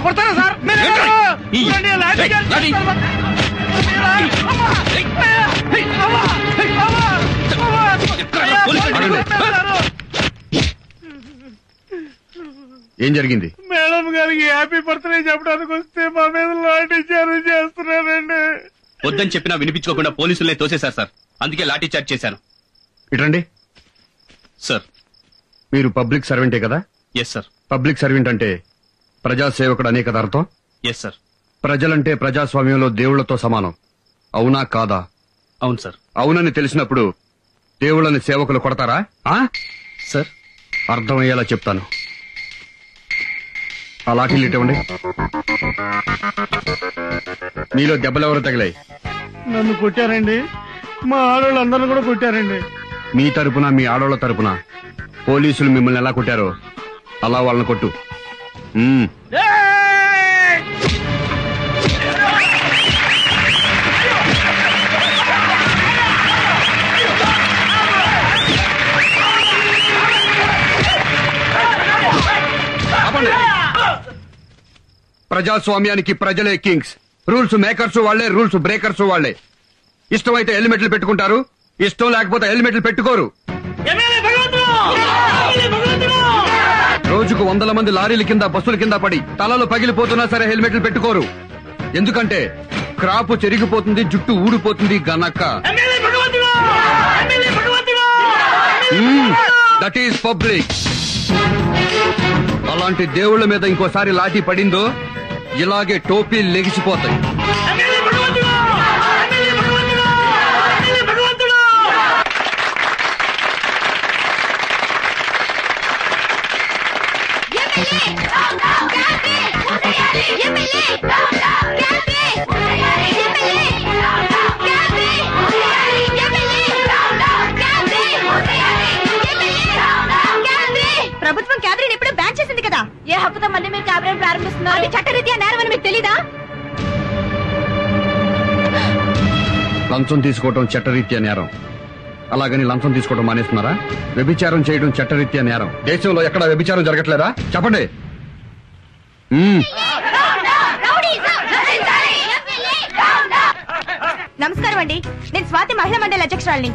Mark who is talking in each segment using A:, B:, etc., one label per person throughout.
A: కొడతారా సార్?
B: ఏం జరిగింది?
A: మేడం గారికి హ్యాపీ బర్త్డే చెప్పడానికి వస్తే మా మీద లాఠీ చార్జ్ చేస్తున్నారండి.
C: వద్దని చెప్పినా వినిపించుకోకుండా పోలీసులే తోసేశారు సార్. అందుకే లాఠీ చార్జ్ చేశాను.
B: ఇటండి
C: సార్.
B: మీరు పబ్లిక్ సర్వెంటే కదా?
C: Yes sir.
B: పబ్లిక్ సర్వెంట్ అంటే ప్రజాసేవకుడు అనే కదా అర్థం?
C: Yes sir.
B: ప్రజలంటే ప్రజాస్వామ్యంలో దేవుళ్లతో సమానం, అవునా కాదా?
C: అవును సార్.
B: అవునని తెలిసినప్పుడు దేవుళ్ళని సేవకులు కొడతారా?
C: సార్
B: అర్థమయ్యేలా చెప్తాను. ఆ లాఠీలు ఇవ్వండి. మీలో దెబ్బలెవరు తగిలాయి?
A: నన్ను కొట్టారండి, మా ఆడవాళ్ళందరూ కూడా కొట్టారండి.
B: మీ తరపున మీ ఆడవాళ్ళ తరపున పోలీసులు మిమ్మల్ని ఎలా కొట్టారో అలా వాళ్ళని కొట్టు. ప్రజాస్వామ్యానికి ప్రజలే కింగ్స్. రూల్స్ మేకర్స్ వాళ్లే, రూల్స్ బ్రేకర్స్ వాళ్లే. ఇష్టమైతే హెల్మెట్లు పెట్టుకుంటారు, ఇష్టం లేకపోతే హెల్మెట్లు పెట్టుకోరు. రోజుకు 100 మంది లారీల కింద బస్సుల కింద పడి తలలు పగిలిపోతున్నా సరే హెల్మెట్లు పెట్టుకోరు. ఎందుకంటే క్రాపు చెరిగిపోతుంది, జుట్టు ఊడిపోతుంది గనక. That is public. అలాంటి దేవుళ్ల మీద ఇంకోసారి లాఠీ పడిందో ఇలాగే టోపీలు లెగిసిపోతాయి.
D: ప్రభుత్వం క్యాబినెట్ ఎప్పుడు బ్యాన్ చేసింది కదా, ఏ హక్కుతో మళ్ళీ మీరు క్యాబినెట్ ప్రారంభిస్తున్నారు? అది చట్టరీత్యా నేరం అని మీకు తెలీదా?
B: లంచం తీసుకోవడం చట్టరీత్యా నేరం. అలాగని లంచం తీసుకోవడం మానేస్తున్నారా? వ్యభిచారం చేయడం చట్టరీత్యా నేరం. దేశంలో ఎక్కడ వ్యభిచారం జరగట్లేదా? చెప్పండి.
D: నమస్కారం అండి, నేను స్వాతి మహిళా మండలి అధ్యక్షురాలిని.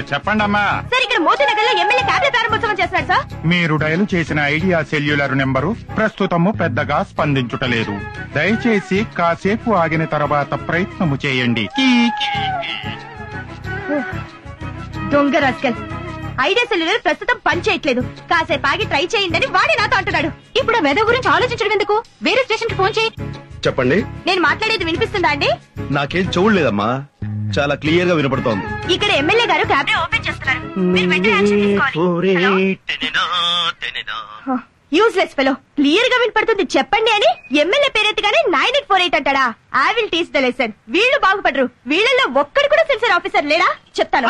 E: చెప్పండి అమ్మా.
D: సార్, ఇక్కడ మోతీనగర్ లో ఎమ్మెల్యే క్యాబినెట్ ప్రారంభోత్సవం చేస్తున్నారు సార్.
E: మీరు డయల్ చేసిన ఐడియా సెల్యులర్ నెంబరు ప్రస్తుతము పెద్దగా స్పందించుటలేదు. దయచేసి కాసేపు ఆగిన తర్వాత ప్రయత్నము చేయండి.
D: దొంగ రాస్కల్, ఐడియా సెల్యులర్ ప్రస్తుతం పనిచేయట్లేదు, కాసేపు ఆగి ట్రై చేయండి వాడే నాతో అంటున్నాడు. ఇప్పుడు ఆ వెద గురించి ఆలోచించడం ఎందుకు? వేరే స్టేషన్ కి ఫోన్ చేయి.
F: చెప్పండి.
D: నేను మాట్లాడేది వినిపిస్తుందా అండి?
F: నాకేం చూడలేదమ్మా, చాలా క్లియర్ గా వినపడుతోంది.
D: ఇక్కడ ఎమ్మెల్యే గారు క్యాబినెట్ ఓపెన్ చేస్తున్నారు, మీరు వెంటనే యాక్షన్ తీసుకోవాలి. యూస్లెస్ ఫెలో, క్లియర్ గా వినపడుతుంది చెప్పండి అని ఎమ్మెల్యే పేరెత్తగానే 9848 అంటాడా? I will teach the lesson. వీళ్ళు బాగుపడరు, వీళ్ళల్లో ఒక్కడు కూడా సెన్సర్ ఆఫీసర్ లేడా? చెప్తాను.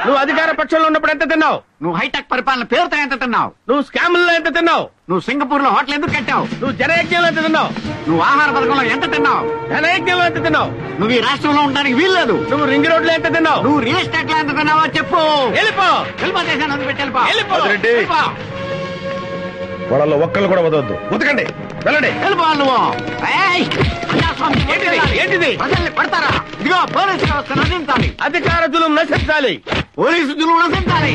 A: నువ్వు అధికార పక్షంలో ఉన్నప్పుడు ఎంత తిన్నావు?
G: నువ్వు హైటెక్ పరిపాలన పేరుతో ఎంత తిన్నావు?
A: నువ్వు స్కాముల్లో ఎంత తిన్నావు?
G: నువ్వు సింగపూర్ లో హోటల్ ఎందుకు కట్టావు?
A: నువ్వు జనయజ్ఞంలో ఎంత తిన్నావు?
G: నువ్వు ఆహార పథకంలో ఎంత తిన్నావు?
A: జనయజ్ఞంలో ఎంత తిన్నావు?
G: నువ్వు ఈ రాష్ట్రంలో ఉండడానికి వీల్లేదు.
A: నువ్వు రింగ్ రోడ్ లో ఎంత తిన్నావు?
G: నువ్వు రియల్ ఎస్టేట్ లో ఎంత తిన్నావో చెప్పు.
A: వెళ్ళిపో.
G: దేశాన్ని వదిలిపెట్టి వెళ్ళిపో.
F: వాళ్ళలో ఒక్కళ్ళు కూడా వదవద్దు. ఉతకండి, వెళ్ళండి.
G: వెళ్ళిపోవాలి నువ్వు.
A: ఏంటిది?
G: ప్రజల్ని పడతారా? ఇదిగో పోలీసు వ్యవస్థ నశించాలి,
A: అధికార జులుం నశించాలి,
G: పోలీసు జులుం నశించాలి.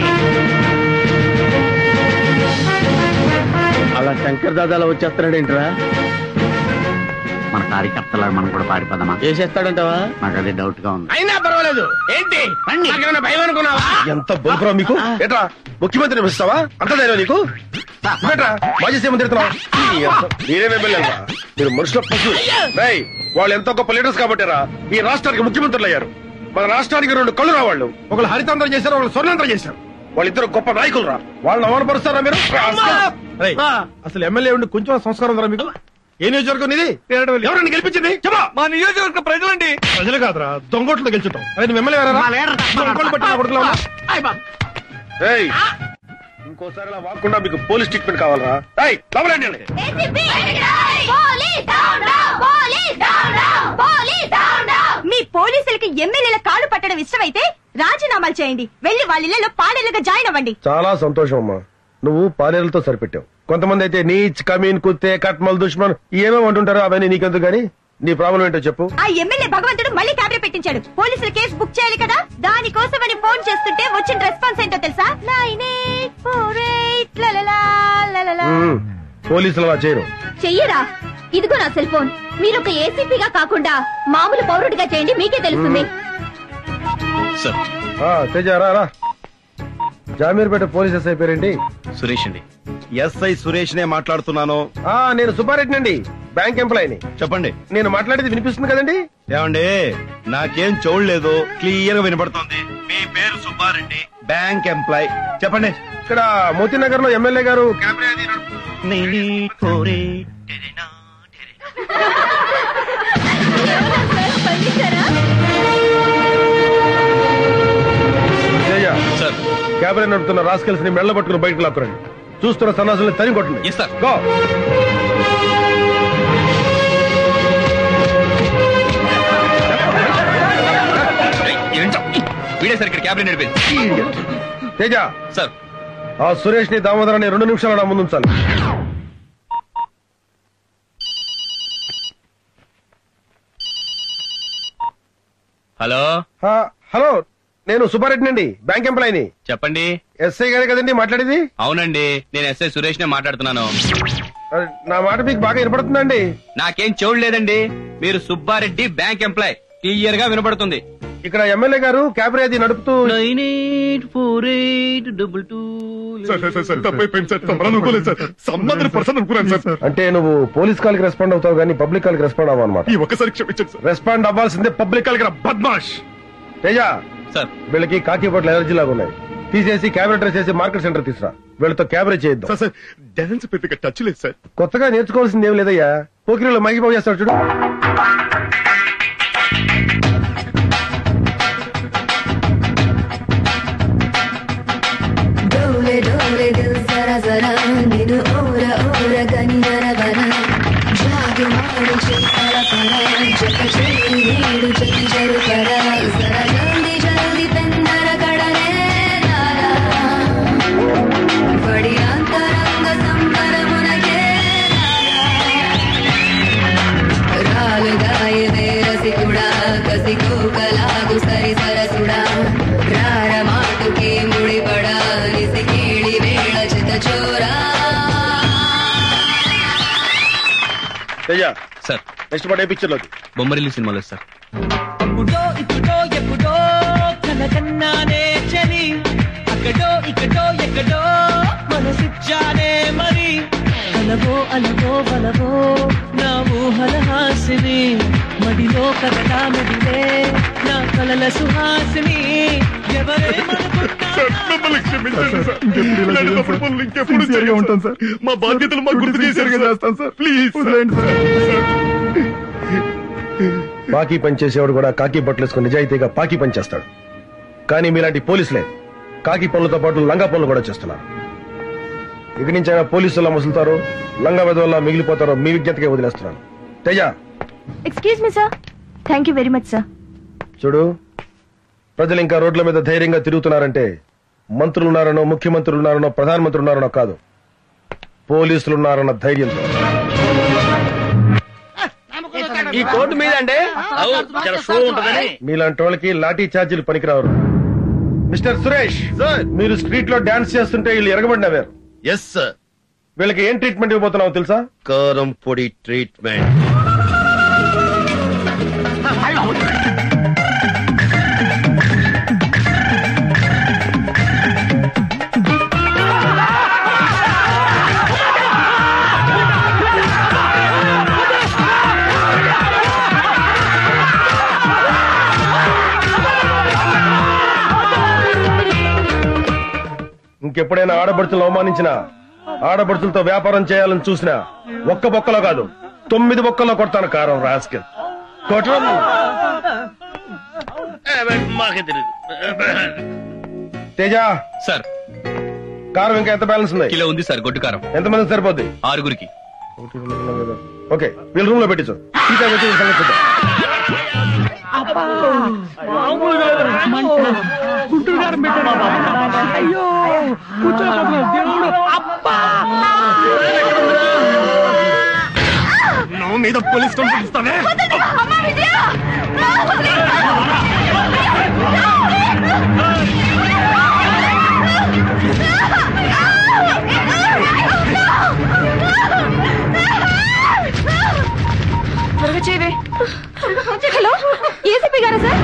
A: అలా శంకర్ దాదాలో వచ్చేస్తున్నాడేంట్రా?
G: మన కార్యకర్తలా మనం కూడా పారిపోదామా?
A: చేసేస్తాడంటావా?
G: నాకు అదే డౌట్ గా ఉంది.
A: అయినా పర్వాలేదు. ఏంటి భయం అనుకున్నావా?
F: ఎంత బొంపురా మీకు? ఏట్రా ముఖ్యమంత్రిని పిలుస్తావా? అంత ధైర్యం నీకు? మాజీ సీఎం తిడుతున్నావు. మీరేమెమ్మెల్యేరా? మీరు మనుషుల పశువు. వాళ్ళు ఎంతో గొప్ప లీడర్స్ కాబట్టిరా ఈ రాష్ట్రానికి ముఖ్యమంత్రులు అయ్యారు. మన రాష్ట్రానికి 2 కళ్ళు రావాళ్ళు. ఒకళ్ళు హరితాంధ్రం చేశారు, ఒకళ్ళు స్వర్ణాంధ్రం చేశారు. వాళ్ళిద్దరు గొప్ప నాయకులు రా. వాళ్ళని అవమానపరుస్తారా మీరు? అసలు ఎమ్మెల్యే ఉండి కొంచెం సంస్కారం ఉందా మీకు? ఏ నియోజకవర్గం ఇది? ఎవరండి గెలిపించింది? చెప్పా. మా నియోజకవర్గ ప్రజలండి. ప్రజలు కాదురా, దొంగోట్లు గెలుచుంటాం. అదే ఎమ్మెల్యే ఇంకోసారి వాకుండా మీకు పోలీస్ ట్రీట్మెంట్ కావాలరా?
D: చేయడం ఇష్టమైతే రాజీనామాలు చేయండి. వెళ్లి వాళ్ళ ఇళ్లలో పాడేలుగా జాయిన్ అవ్వండి.
F: చాలా సంతోషం అమ్మా, నువ్వు పాలేరులతో సరిపెట్టావు. కొంతమంది అయితే నీచ్, కమీన్, కుత్తే, కట్మల్, దుష్మన్ ఏమేమి అంటుంటారో అవన్నీ నీకెందుకు గానీ నీ ప్రాబ్లం ఏంటో చెప్పు.
D: ఆ ఎమ్మెల్యే భగవంతుడు మళ్ళీ క్యాబినెట్ పెట్టించాడు. పోలీసులు కేసు బుక్ చేయాలి కదా, దానికోసమని ఫోన్ చేస్తుంటే వచ్చిన రెస్పాన్స్ ఏంటో తెలుసా? 9848 లలలా లలలా.
F: పోలీసులు అలా చేయరు.
D: చెయ్యరా? ఇదిగో నా సెల్ ఫోన్. మీరు ఒక ఏసీపీగా కాకుండా మామూలు పౌరుడిగా చేయండి, మీకే తెలుస్తుంది.
C: సార్
F: తేజ రా. జామీర్పేట పోలీస్ ఎస్ఐ పేరేంటి?
C: సురేష్ అండి.
H: ఎస్ఐ సురేష్ నే మాట్లాడుతున్నాను.
F: నేను సుబ్బారెడ్డి అండి, బ్యాంక్ ఎంప్లాయీని.
H: చెప్పండి.
F: నేను మాట్లాడేది వినిపిస్తుంది కదండి?
H: ఏమండి, నాకేం చూడలేదు, క్లియర్ గా వినపడుతోంది. మీ పేరు సుబ్బారెడ్డి, బ్యాంక్ ఎంప్లాయ్. చెప్పండి.
F: ఇక్కడ మోతీనగర్ లో ఎమ్మెల్యే గారు
C: సార్
F: క్యాబినెట్ నడుపుతున్న రాస్కెల్స్ ని మెళ్ళ పట్టుకుని బయటకు లాక్కురండి. చూస్తున్న సన్నాసుల్ని తరిగి కొట్టండి.
C: Yes sir.
F: గో.
C: వీడే సార్ ఇక్కడ క్యాబినెట్ నడిపేది.
F: తేజ
C: సార్
F: ఆ సురేష్ ని దామోదరాన్ని 2 నిమిషాలు నా ముందు ఉంచాలి.
C: హలో.
F: హలో, నేను సుబ్బారెడ్డి అండి, బ్యాంక్ ఎంప్లాయీని.
C: చెప్పండి.
F: ఎస్ఐ గారే కదండి మాట్లాడేది?
C: అవునండి, నేను ఎస్ఐ సురేష్ నే మాట్లాడుతున్నాను.
F: నా మాట మీకు బాగా వినపడుతుందండి?
C: నాకేం చూడలేదండి, మీరు సుబ్బారెడ్డి బ్యాంక్ ఎంప్లాయ్, క్లియర్ గా వినపడుతుంది.
F: ఇక్కడ ఎమ్మెల్యే గారు క్యాబినెట్ నడుపుతూ
A: 9848
F: అంటే నువ్వు పోలీస్ కాల్ కి రెస్పాండ్ అవుతావు కానీ పబ్లిక్ కాల్ కి రెస్పాండ్ అవ్వ అనమాట.
A: ఒక్కసారి క్షమించండి సార్.
F: రెస్పాండ్ అవ్వాల్సిందే పబ్లిక్ కాల్ కి. బద్మాష్. తేజ
C: సార్
F: వీళ్ళకి కాకి బొట్ల ఎలర్జీ లాగా ఉన్నాయి, తీసేసి క్యాబినెట్ చేసి మార్కెట్ సెంటర్ తీసురా. వీళ్ళతో క్యాబినెట్ చేద్దాం.
A: సార్ డాన్స్ పెద్దగా టచ్ లేదు సార్.
F: కొత్తగా నేర్చుకోవాల్సింది ఏం లేదయ్యా, పోకిరిలో మైకి చేస్తాడు చూడు.
I: डोले डोले दिल जरा जरा निनु ओरा ओरा गनी नरा बरा जागे मारू चेतरा परा जग चली नीडु जगी जरू परा जरा जल्दी जल्दी पेंदर कड़ने नारा बड़ी अंतरंग संबर मुनके नारा राल गाये दे रसिकुड़ा कसिको कलागु सरी सरसुड़ा रार माटु की मुड़ी पड़ा निसी कीड़ी वेड़ चित चोरा.
F: తేజ
C: సార్
F: నెక్స్ట్ పాట ఏ పిక్చర్ లోకి?
C: బొమ్మరిల్లు సినిమాలో సార్.
J: అప్పుడో ఇప్పుడో ఎప్పుడో కనకన్నానే చలి అక్కడో ఇక్కడో ఎక్కడో మనసిచ్చానే మరి అలవో అలవో బలవో నా ఊహల హాసిని మడిలో కదలా మడిలే నా కలల సుహాసిని
A: ఉంటాను సార్. మా బాధ్యతలు మాకు గుర్తు చేశారు కదా సార్. ప్లీజ్
F: బాకీ పనిచేసేవాడు కూడా కాకి బట్టలు వేసుకుని నిజాయితీగా పాకి పని చేస్తాడు. కానీ మీలాంటి పోలీసులే కాకి పనులతో పాటు లంగా పనులు కూడా చేస్తున్నారు. ఇక నుంచి అయినా పోలీసులా ముసులుతారో లంగా వెదవల్లా మిగిలిపోతారో మీ విజ్ఞతకే వదిలేస్తున్నాను. Teja.
D: Excuse me sir. Thank you very much sir.
F: చూడు, ప్రజలు ఇంకా రోడ్ల మీద ధైర్యంగా తిరుగుతున్నారంటే మంత్రులున్నారనో, ముఖ్యమంత్రులున్నారనో, ప్రధానమంత్రులు ఉన్నారనో కాదు, పోలీసులున్నారన్న ధైర్యంతో.
C: ఈ కోర్టు మీద అంటే
F: మీలాంటి వాళ్ళకి లాఠీ ఛార్జీలు పనికిరారు. మిస్టర్ సురేష్, మీరు స్ట్రీట్ లో డాన్స్ చేస్తుంటే వీళ్ళు ఎరగబడినవారు.
H: Yes sir.
F: వీళ్ళకి ఏం ట్రీట్మెంట్ ఇవ్వబోతున్నావు తెలుసా?
H: కారం పొడి ట్రీట్మెంట్.
F: ఇంకెప్పుడైనా ఆడపడుచులను అవమానించినా, ఆడపడుచులతో వ్యాపారం చేయాలని చూసినా ఒక్క బొక్కలో కాదు 9 బొక్కల్లో కొడతాను కారం. రాస్కెల్ తేజ.
C: సార్
F: కారం ఇంకా ఎంత బ్యాలెన్స్ ఉంది?
C: కిలో ఉంది సార్. గొడ్డు కారం
F: ఎంతమంది సరిపోద్ది?
C: 6గురికి.
F: ఓకే, వీళ్ళ రూమ్ లో పెట్టించు.
A: అయ్యో కూర్చోపోతున్నారు దేవుడు అబ్బా
H: మీద పోలీస్ స్టేషన్ ఇస్తానే
D: త్వరగా చేయవే. హలో ఏసీపీ గారా సార్?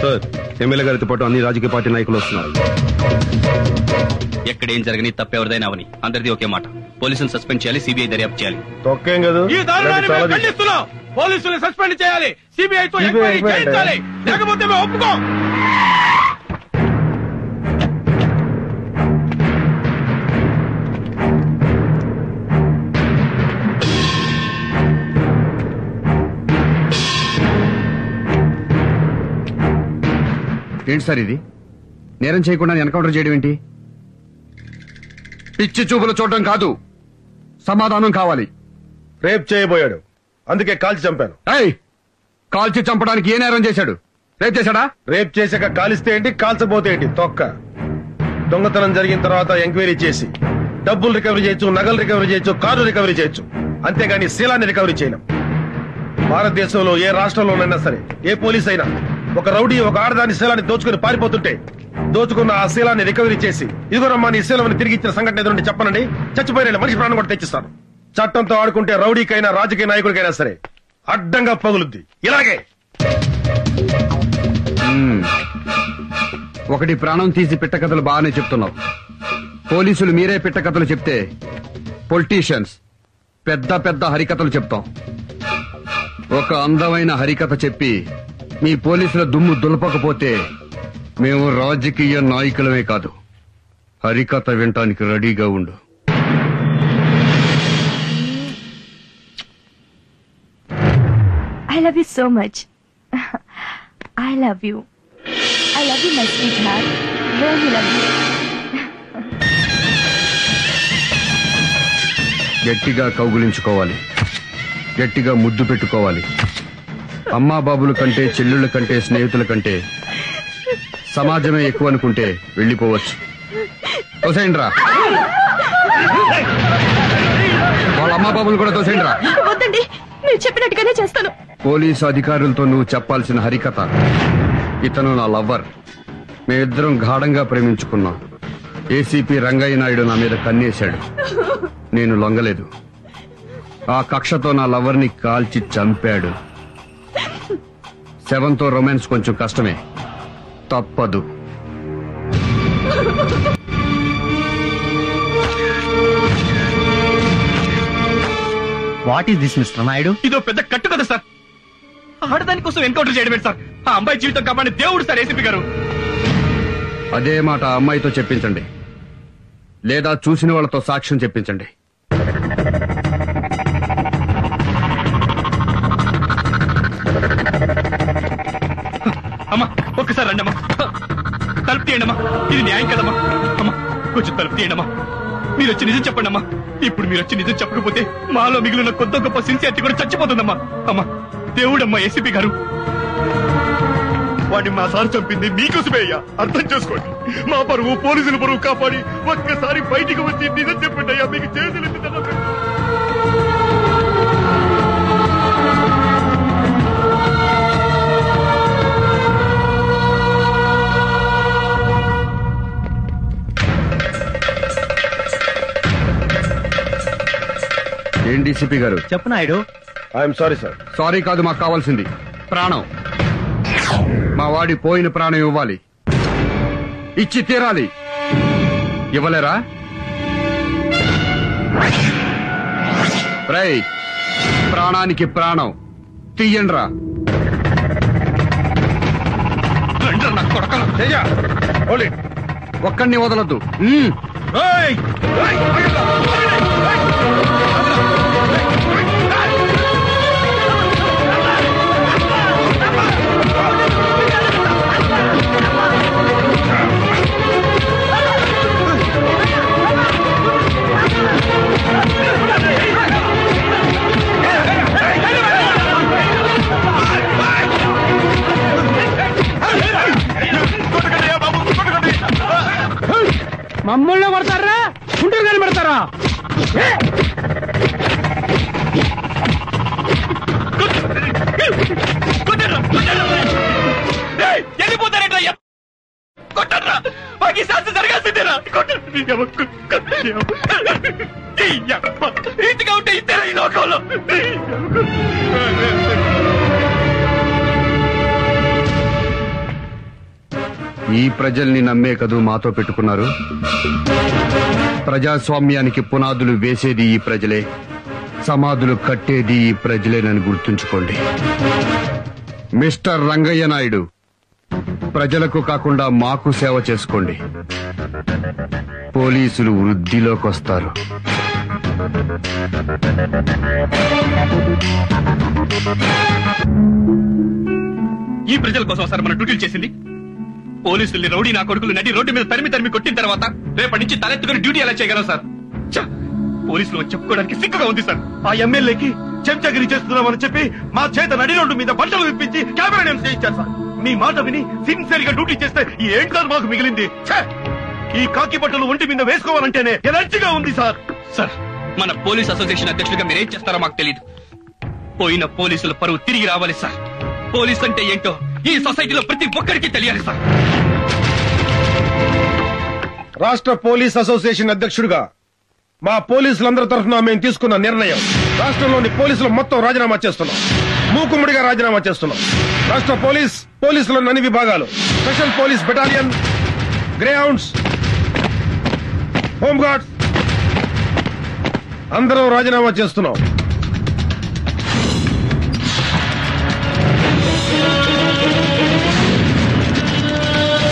H: సార్, ఎమ్మెల్యే గారితో పాటు అన్ని రాజకీయ పార్టీ నాయకులు వస్తున్నారు.
C: ఎక్కడేం జరగని తప్పెవరిదైనా అవని అందరిది ఒకే మాట. పోలీసులు సస్పెండ్ చేయాలి, సిబిఐ దర్యాప్తు చేయాలి.
F: తొక్కేం కదా
A: ఈ దారుణాన్ని మేము ఖండిస్తున్నాం. పోలీసులు సస్పెండ్ చేయాలి, సిబిఐతో ఎంక్వైరీ చేయించాలి, లేకపోతే మేము ఒప్పుకోం.
B: ఏంటి సార్ ఇది? నేరం చేయకుండా ఎన్కౌంటర్ చేయడం ఏంటి? పిచ్చి చూపులు చూడడం కాదు, సమాధానం కావాలి.
F: రేప్ చేయబోయాడు, అందుకే కాల్చి చంపాను.
B: ఏయ్, కాల్చి చంపడానికి ఏ నేరం చేశాడు? రేప్ చేశాడా?
F: రేప్ చేశాక కాలిస్తే ఏంటి, కాల్చబోతే ఏంటి? తొక్క. దొంగతనం జరిగిన తర్వాత ఎంక్వైరీ చేసి డబ్బులు రికవరీ చేయొచ్చు, నగలు రికవరీ చేయొచ్చు, కారు రికవరీ చేయొచ్చు, అంతేగాని శీలాన్ని రికవరీ చేయలేం. భారతదేశంలో ఏ రాష్ట్రంలోనైనా సరే ఏ పోలీస్ అయినా ఒక రౌడీ ఒక ఆడదాని శీలాన్ని దోచుకుని పారిపోతుంటే దోచుకున్న ఆ శీలాన్ని రికవరీ చేసి ఇదిగోనమ్మా నీ శీలం తిరిగి ఇచ్చిన సంఘటన ఎదురుండి చెప్పనండి, చచ్చిపోయిన మనిషి ప్రాణం కూడా తెచ్చిస్తాను. చట్టంతో ఆడుకుంటే రౌడీకైనా రాజకీయ నాయకుడికైనా సరే అడ్డంగా పగులుద్ది. ఇలాగే
B: ఒకటి ప్రాణం తీసి పిట్ట కథలు బాగానే చెప్తున్నావు. పోలీసులు మీరే పిట్ట కథలు చెప్తే పొలిటీషియన్స్ పెద్ద పెద్ద హరికథలు చెప్తాం. ఒక అందమైన హరికథ చెప్పి మీ పోలీసుల దుమ్ము దులపకపోతే మేము రాజకీయ నాయకులమే కాదు, హరికథ వినటానికి రెడీగా ఉండు.
D: I love you so much. I love you. I love you, my sweetheart. Really love you.
B: గట్టిగా కౌగులించుకోవాలి, గట్టిగా ముద్దు పెట్టుకోవాలి. అమ్మా బాబుల కంటే, చెల్లుళ్ళ కంటే, స్నేహితుల కంటే సమాజమే ఎక్కువ అనుకుంటే వెళ్ళిపోవచ్చు. తోసేయండిరా, వాళ్ళ అమ్మా బాబులు కూడా తోసేయండిరా.
D: వద్దండి, మీరు చెప్పినట్టుగానే చేస్తాను.
B: పోలీసు అధికారులతో నువ్వు చెప్పాల్సిన హరికథ, ఇతను నా లవ్వర్, మేమిద్దరం గాఢంగా ప్రేమించుకున్నాం. ఏసీపీ రంగయ్య నాయుడు నా మీద కన్నేశాడు, నేను లొంగలేదు. ఆ కక్షతో నా లవర్ని కాల్చి చంపాడు. శవంతో రొమాన్స్ కొంచెం కష్టమే, తప్పదు.
G: What is this mister Naidu?
C: ఇదో పెద్ద కట్టు కదా సార్. ఆడదాని కోసం ఎన్కౌంటర్ చేయడమే సార్. ఆ అమ్మాయి జీవితం కాపాడి దేవుడు సార్ ఏసీపీ గారు.
B: అదే మాట ఆ అమ్మాయితో చెప్పించండి, లేదా చూసిన వాళ్ళతో సాక్ష్యం చెప్పించండి.
C: అమ్మా ఒక్కసారి రండి అమ్మా, తలుపు తీయండి అమ్మా, ఇది న్యాయం కదమ్మా. అమ్మా కొంచెం తలుపు తీయండి అమ్మా, మీరు వచ్చి నిజం చెప్పండి అమ్మా. ఇప్పుడు మీరు వచ్చి నిజం చెప్పకపోతే మాలో మిగిలిన కొత్త గొప్ప సిన్సియారిటీ కూడా చచ్చిపోతుందమ్మా. అమ్మా దేవుడమ్మా ఏసీపీ గారు.
H: వాడిని మా సార్ చంపింది మీకోసమే అయ్యా, అర్థం చేసుకోండి. మా పరువు, పోలీసుల పరువు కాపాడి ఒక్కసారి బయటికి వచ్చి నిజం చెప్పండి అయ్యా, మీకు చేతులు
B: ఏం డీసీపీ గారు?
G: చెప్పు Naidu.
F: I'm sorry sir.
B: Sorry కాదు, మాకు కావాల్సింది ప్రాణం. మా వాడి పోయిన ప్రాణం ఇవ్వాలి, ఇచ్చి తీరాలి. ఇవ్వలేరా? రై, ప్రాణానికి ప్రాణం తీయండ్రా. ఒక్కడిని వదలొద్దు.
A: మమ్మల్ని పడతారా గుంటూరు గాని పడతారా?
C: వెళ్ళిపోతారేట్రా? కొట్టరా, మాకు శాస్త్రం జరగాల్సిందేరా. ఇంటిగా ఉంటే ఇద్దరు ఈ లోకంలో.
B: ఈ ప్రజల్ని నమ్మే కదూ మాతో పెట్టుకున్నారు. ప్రజాస్వామ్యానికి పునాదులు వేసేది ఈ ప్రజలే, సమాధులు కట్టేది ఈ ప్రజలేనని గుర్తుంచుకోండి. మిస్టర్ రంగయ్య నాయుడు, ప్రజలకు కాకుండా మాకు సేవ చేసుకోండి. పోలీసులు వృద్ధిలోకి వస్తారు.
C: ఈ ప్రజల కోసం సార్ మన డ్యూటీలు చేసింది. పోలీసుల్ని రౌడీ నా కొడుకులు నడి రోడ్డు మీద తరిమి కొట్టిన తర్వాత రేపటి నుంచి తలెత్తుకుని డ్యూటీ ఎలా చేయగలం సార్? పోలీసులు చెప్పుకోవడానికి సిగ్గుగా ఉంది సార్.
H: ఆ ఎమ్మెల్యేకి చెంచగిరి చేస్తున్నామని చెప్పి మా చేత నడి రోడ్డు మీద బట్టలు విప్పించి కెమెరా నేమ్స్ చేయించారు సార్. మీ మాట విని సిన్సియర్ గా డ్యూటీ చేస్తే ఏంటి సార్ మాకు మిగిలింది? ఈ కాకి బట్టలు ఒంటి మీద వేసుకోవాలంటేనే ఎనర్జీగా ఉంది సార్.
C: సార్, మన పోలీస్ అసోసియేషన్ అధ్యక్షుడిగా మీరేం చేస్తారో మాకు తెలియదు. పోయిన పోలీసుల పరువు తిరిగి రావాలి సార్. పోలీస్ అంటే ఏంటో ఈ సొసైటీలో ప్రతి ఒక్కరికి తెలియాలి సార్.
F: రాష్ట్ర పోలీస్ అసోసియేషన్ అధ్యక్షుడిగా మా పోలీసులందరి తరఫున మేము తీసుకున్న నిర్ణయం, రాష్ట్రంలోని పోలీసులు మొత్తం రాజీనామా చేస్తున్నాం. మూకుమ్మడిగా రాజీనామా చేస్తున్నాం. రాష్ట్ర పోలీసులోని అన్ని విభాగాలు, special police battalion, Greyhounds, home guards అందరం రాజీనామా చేస్తున్నాం.